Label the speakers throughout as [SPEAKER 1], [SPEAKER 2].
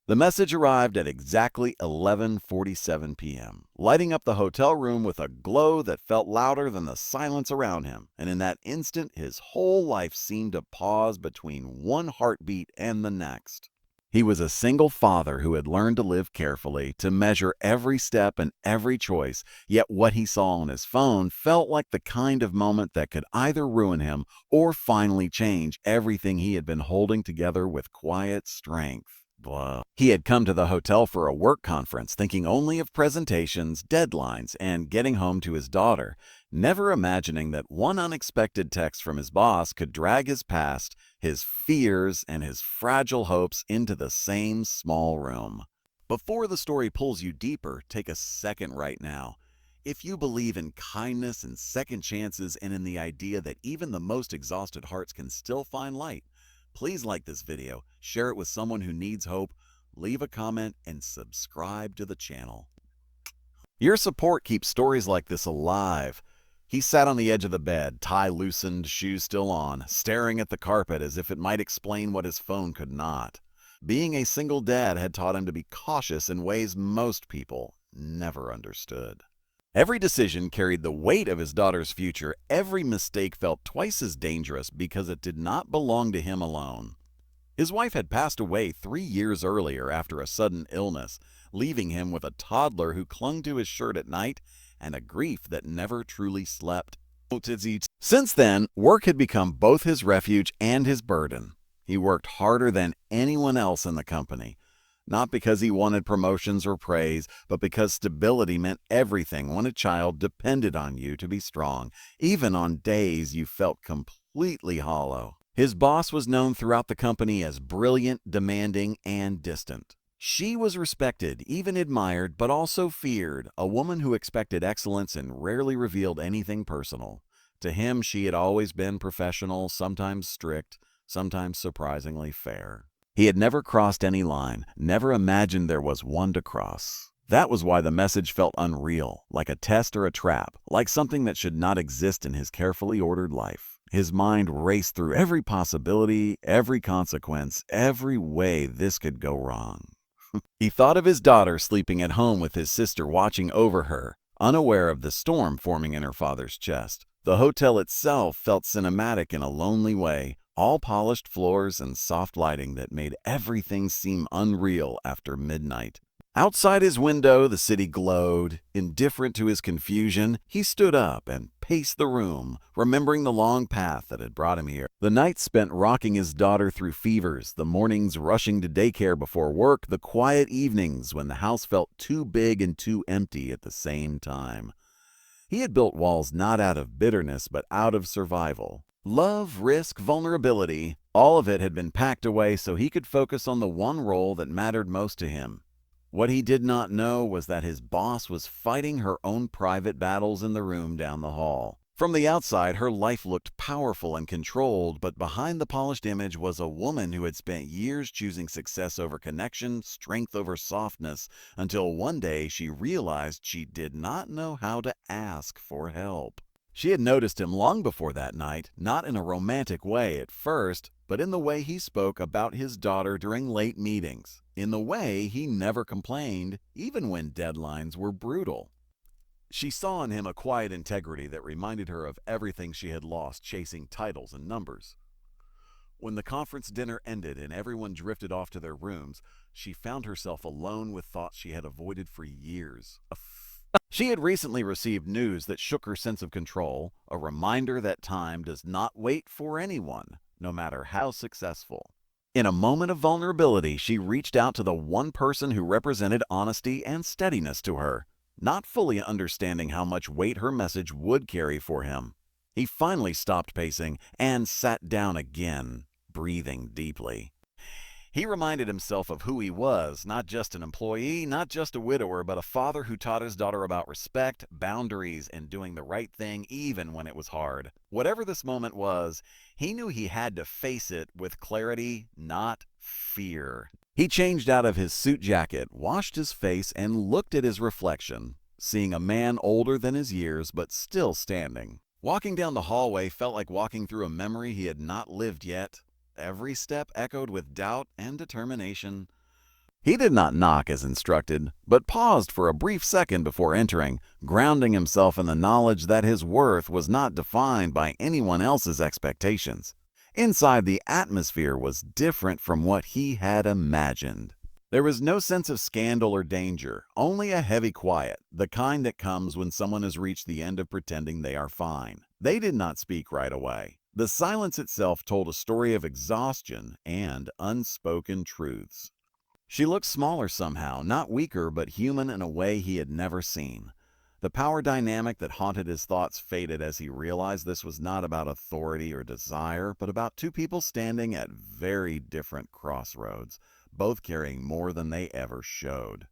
[SPEAKER 1] The message arrived at exactly 11:47 p.m., lighting up the hotel room with a glow that felt louder than the silence around him, and in that instant his whole life seemed to pause between one heartbeat and the next. He was a single father who had learned to live carefully, to measure every step and every choice, yet what he saw on his phone felt like the kind of moment that could either ruin him or finally change everything he had been holding together with quiet strength. Blah. He had come to the hotel for a work conference, thinking only of presentations, deadlines, and getting home to his daughter, never imagining that one unexpected text from his boss could drag his past, his fears, and his fragile hopes into the same small room. Before the story pulls you deeper, take a second right now. If you believe in kindness and second chances and in the idea that even the most exhausted hearts can still find light, please like this video, share it with someone who needs hope, leave a comment, and subscribe to the channel. Your support keeps stories like this alive. He sat on the edge of the bed, tie loosened, shoes still on, staring at the carpet as if it might explain what his phone could not. Being a single dad had taught him to be cautious in ways most people never understood. Every decision carried the weight of his daughter's future. Every mistake felt twice as dangerous because it did not belong to him alone. His wife had passed away 3 years earlier after a sudden illness, leaving him with a toddler who clung to his shirt at night and a grief that never truly slept. Since then, work had become both his refuge and his burden. He worked harder than anyone else in the company. Not because he wanted promotions or praise, but because stability meant everything when a child depended on you to be strong, even on days you felt completely hollow. His boss was known throughout the company as brilliant, demanding, and distant. She was respected, even admired, but also feared, a woman who expected excellence and rarely revealed anything personal. To him, she had always been professional, sometimes strict, sometimes surprisingly fair. He had never crossed any line, never imagined there was one to cross. That was why the message felt unreal, like a test or a trap, like something that should not exist in his carefully ordered life. His mind raced through every possibility, every consequence, every way this could go wrong. He thought of his daughter sleeping at home with his sister watching over her, unaware of the storm forming in her father's chest. The hotel itself felt cinematic in a lonely way, all polished floors and soft lighting that made everything seem unreal after midnight. Outside his window, the city glowed. Indifferent to his confusion, he stood up and paced the room, remembering the long path that had brought him here. The nights spent rocking his daughter through fevers, the mornings rushing to daycare before work, the quiet evenings when the house felt too big and too empty at the same time. He had built walls not out of bitterness, but out of survival. Love, risk, vulnerability, all of it had been packed away so he could focus on the one role that mattered most to him. What he did not know was that his boss was fighting her own private battles in the room down the hall. From the outside, her life looked powerful and controlled, but behind the polished image was a woman who had spent years choosing success over connection, strength over softness, until one day she realized she did not know how to ask for help. She had noticed him long before that night, not in a romantic way at first, but in the way he spoke about his daughter during late meetings, in the way he never complained, even when deadlines were brutal. She saw in him a quiet integrity that reminded her of everything she had lost chasing titles and numbers. When the conference dinner ended and everyone drifted off to their rooms, she found herself alone with thoughts she had avoided for years. She had recently received news that shook her sense of control, a reminder that time does not wait for anyone, no matter how successful. In a moment of vulnerability, she reached out to the one person who represented honesty and steadiness to her, not fully understanding how much weight her message would carry for him. He finally stopped pacing and sat down again, breathing deeply. He reminded himself of who he was, not just an employee, not just a widower, but a father who taught his daughter about respect, boundaries, and doing the right thing even when it was hard. Whatever this moment was, he knew he had to face it with clarity, not fear. He changed out of his suit jacket, washed his face, and looked at his reflection, seeing a man older than his years but still standing. Walking down the hallway felt like walking through a memory he had not lived yet. Every step echoed with doubt and determination. He did not knock as instructed, but paused for a brief second before entering, grounding himself in the knowledge that his worth was not defined by anyone else's expectations. Inside, the atmosphere was different from what he had imagined. There was no sense of scandal or danger, only a heavy quiet, the kind that comes when someone has reached the end of pretending they are fine. They did not speak right away. The silence itself told a story of exhaustion and unspoken truths. She looked smaller somehow, not weaker, but human in a way he had never seen. The power dynamic that haunted his thoughts faded as he realized this was not about authority or desire, but about two people standing at very different crossroads, both carrying more than they ever showed.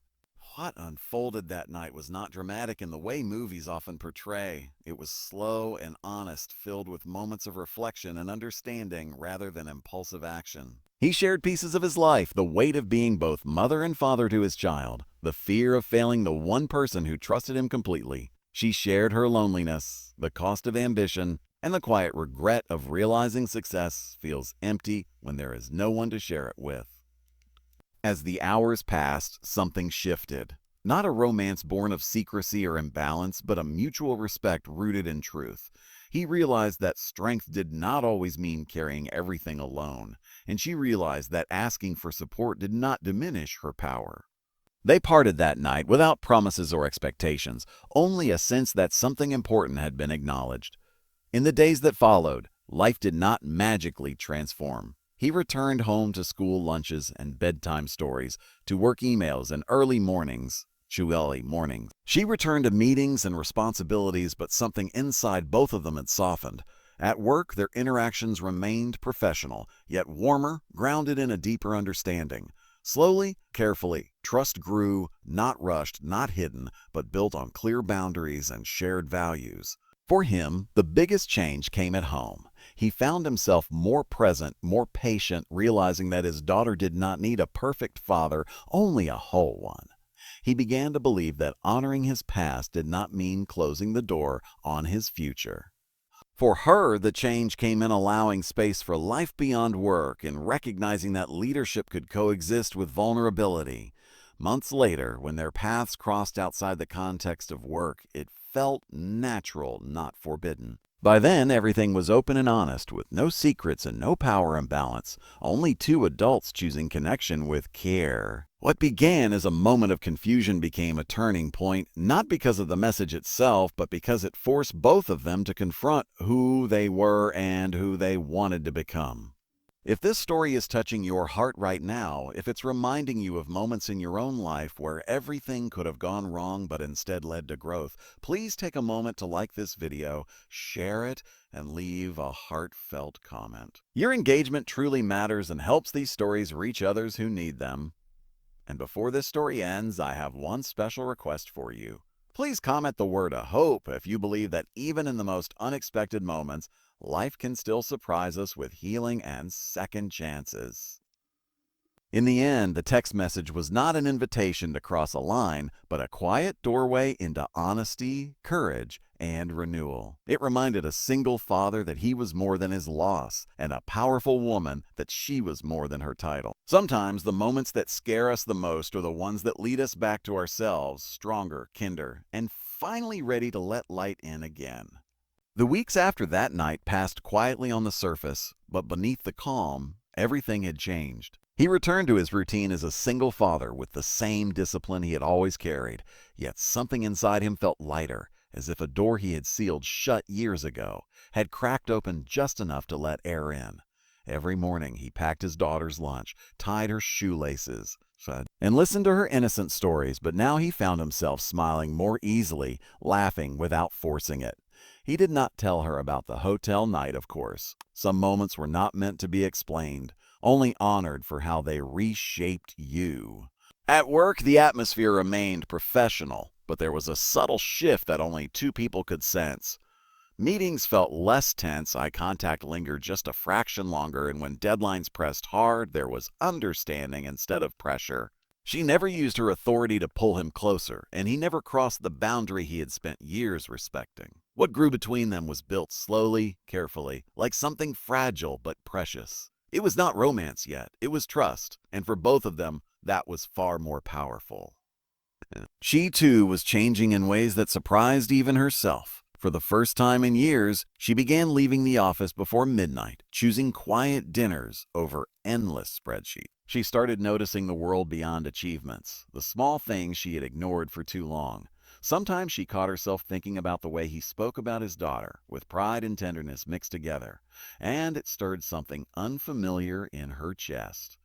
[SPEAKER 1] What unfolded that night was not dramatic in the way movies often portray. It was slow and honest, filled with moments of reflection and understanding rather than impulsive action. He shared pieces of his life, the weight of being both mother and father to his child, the fear of failing the one person who trusted him completely. She shared her loneliness, the cost of ambition, and the quiet regret of realizing success feels empty when there is no one to share it with. As the hours passed, something shifted. Not a romance born of secrecy or imbalance, but a mutual respect rooted in truth. He realized that strength did not always mean carrying everything alone, and she realized that asking for support did not diminish her power. They parted that night without promises or expectations, only a sense that something important had been acknowledged. In the days that followed, life did not magically transform. He returned home to school lunches and bedtime stories, to work emails and early mornings. She returned to meetings and responsibilities, but something inside both of them had softened. At work, their interactions remained professional, yet warmer, grounded in a deeper understanding. Slowly, carefully, trust grew, not rushed, not hidden, but built on clear boundaries and shared values. For him, the biggest change came at home. He found himself more present, more patient, realizing that his daughter did not need a perfect father, only a whole one. He began to believe that honoring his past did not mean closing the door on his future. For her, the change came in allowing space for life beyond work and recognizing that leadership could coexist with vulnerability. Months later, when their paths crossed outside the context of work, it felt natural, not forbidden. By then, everything was open and honest, with no secrets and no power imbalance, only two adults choosing connection with care. What began as a moment of confusion became a turning point, not because of the message itself, but because it forced both of them to confront who they were and who they wanted to become. If this story is touching your heart right now, if it's reminding you of moments in your own life where everything could have gone wrong but instead led to growth, please take a moment to like this video, share it, and leave a heartfelt comment. Your engagement truly matters and helps these stories reach others who need them. And before this story ends, I have one special request for you. Please comment the word hope if you believe that even in the most unexpected moments, life can still surprise us with healing and second chances. In the end, the text message was not an invitation to cross a line, but a quiet doorway into honesty, courage, and renewal. It reminded a single father that he was more than his loss, and a powerful woman that she was more than her title. Sometimes the moments that scare us the most are the ones that lead us back to ourselves, stronger, kinder, and finally ready to let light in again. The weeks after that night passed quietly on the surface, but beneath the calm, everything had changed. He returned to his routine as a single father with the same discipline he had always carried, yet something inside him felt lighter, as if a door he had sealed shut years ago had cracked open just enough to let air in. Every morning he packed his daughter's lunch, tied her shoelaces, and listened to her innocent stories, but now he found himself smiling more easily, laughing without forcing it. He did not tell her about the hotel night, of course. Some moments were not meant to be explained, only honored for how they reshaped you. At work, the atmosphere remained professional, but there was a subtle shift that only two people could sense. Meetings felt less tense, eye contact lingered just a fraction longer, and when deadlines pressed hard, there was understanding instead of pressure. She never used her authority to pull him closer, and he never crossed the boundary he had spent years respecting. What grew between them was built slowly, carefully, like something fragile but precious. It was not romance yet, it was trust, and for both of them, that was far more powerful. She too was changing in ways that surprised even herself. For the first time in years, she began leaving the office before midnight, choosing quiet dinners over endless spreadsheets. She started noticing the world beyond achievements, the small things she had ignored for too long. Sometimes she caught herself thinking about the way he spoke about his daughter, with pride and tenderness mixed together, and it stirred something unfamiliar in her chest.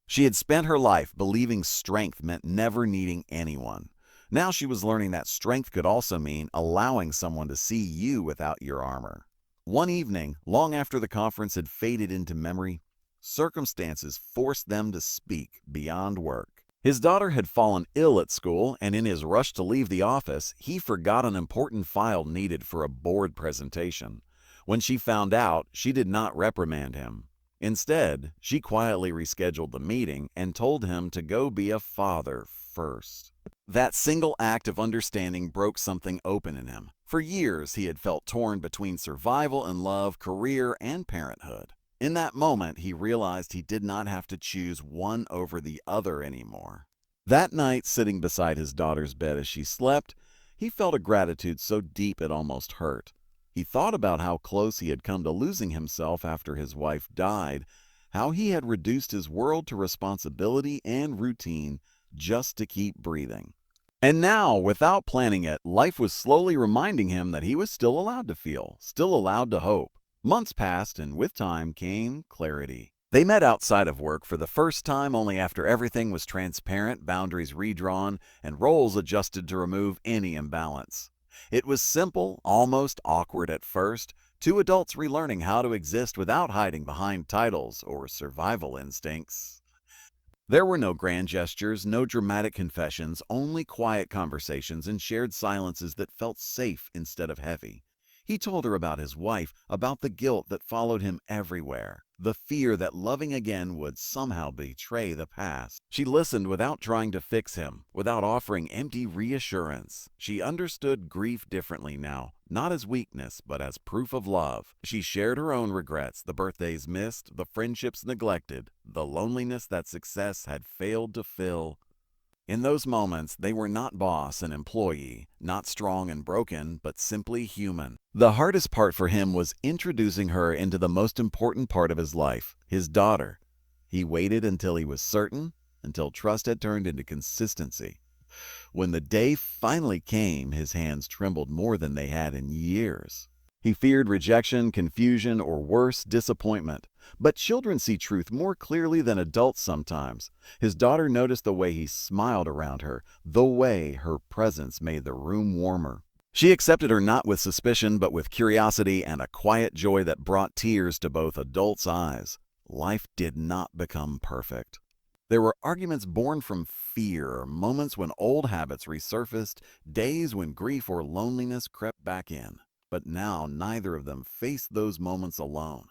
[SPEAKER 1] She had spent her life believing strength meant never needing anyone. Now she was learning that strength could also mean allowing someone to see you without your armor. One evening, long after the conference had faded into memory, circumstances forced them to speak beyond work. His daughter had fallen ill at school, and in his rush to leave the office, he forgot an important file needed for a board presentation. When she found out, she did not reprimand him. Instead, she quietly rescheduled the meeting and told him to go be a father first. That single act of understanding broke something open in him. For years, he had felt torn between survival and love, career and parenthood. In that moment, he realized he did not have to choose one over the other anymore. That night, sitting beside his daughter's bed as she slept, he felt a gratitude so deep it almost hurt. He thought about how close he had come to losing himself after his wife died, how he had reduced his world to responsibility and routine just to keep breathing. And now, without planning it, life was slowly reminding him that he was still allowed to feel, still allowed to hope. Months passed, and with time came clarity. They met outside of work for the first time only after everything was transparent, boundaries redrawn, and roles adjusted to remove any imbalance. It was simple, almost awkward at first, two adults relearning how to exist without hiding behind titles or survival instincts. There were no grand gestures, no dramatic confessions, only quiet conversations and shared silences that felt safe instead of heavy. He told her about his wife, about the guilt that followed him everywhere, the fear that loving again would somehow betray the past. She listened without trying to fix him, without offering empty reassurance. She understood grief differently now, not as weakness, but as proof of love. She shared her own regrets, the birthdays missed, the friendships neglected, the loneliness that success had failed to fill. In those moments, they were not boss and employee, not strong and broken, but simply human. The hardest part for him was introducing her into the most important part of his life, his daughter. He waited until he was certain, until trust had turned into consistency. When the day finally came, his hands trembled more than they had in years. He feared rejection, confusion, or worse, disappointment. But children see truth more clearly than adults sometimes. His daughter noticed the way he smiled around her, the way her presence made the room warmer. She accepted her not with suspicion, but with curiosity and a quiet joy that brought tears to both adults' eyes. Life did not become perfect. There were arguments born from fear, moments when old habits resurfaced, days when grief or loneliness crept back in. But now neither of them faced those moments alone.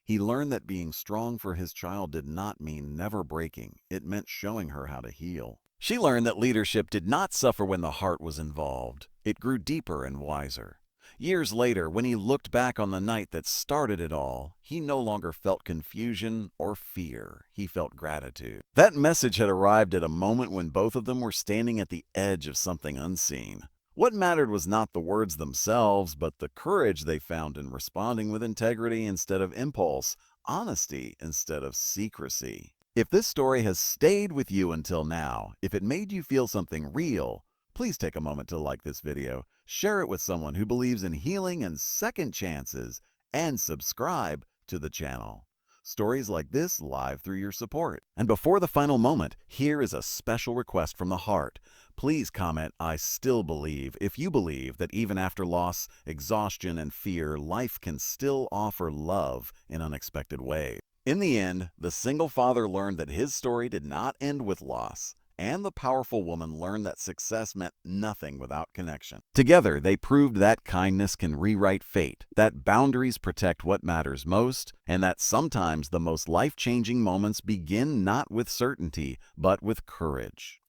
[SPEAKER 1] He learned that being strong for his child did not mean never breaking. It meant showing her how to heal. She learned that leadership did not suffer when the heart was involved. It grew deeper and wiser. Years later, when he looked back on the night that started it all, he no longer felt confusion or fear. He felt gratitude. That message had arrived at a moment when both of them were standing at the edge of something unseen. What mattered was not the words themselves, but the courage they found in responding with integrity instead of impulse, honesty instead of secrecy. If this story has stayed with you until now, if it made you feel something real, please take a moment to like this video, share it with someone who believes in healing and second chances, and subscribe to the channel. Stories like this live through your support. And before the final moment, here is a special request from the heart. Please comment, "I still believe," if you believe that even after loss, exhaustion, and fear, life can still offer love in unexpected ways. In the end, the single father learned that his story did not end with loss, and the powerful woman learned that success meant nothing without connection. Together, they proved that kindness can rewrite fate, that boundaries protect what matters most, and that sometimes the most life-changing moments begin not with certainty, but with courage.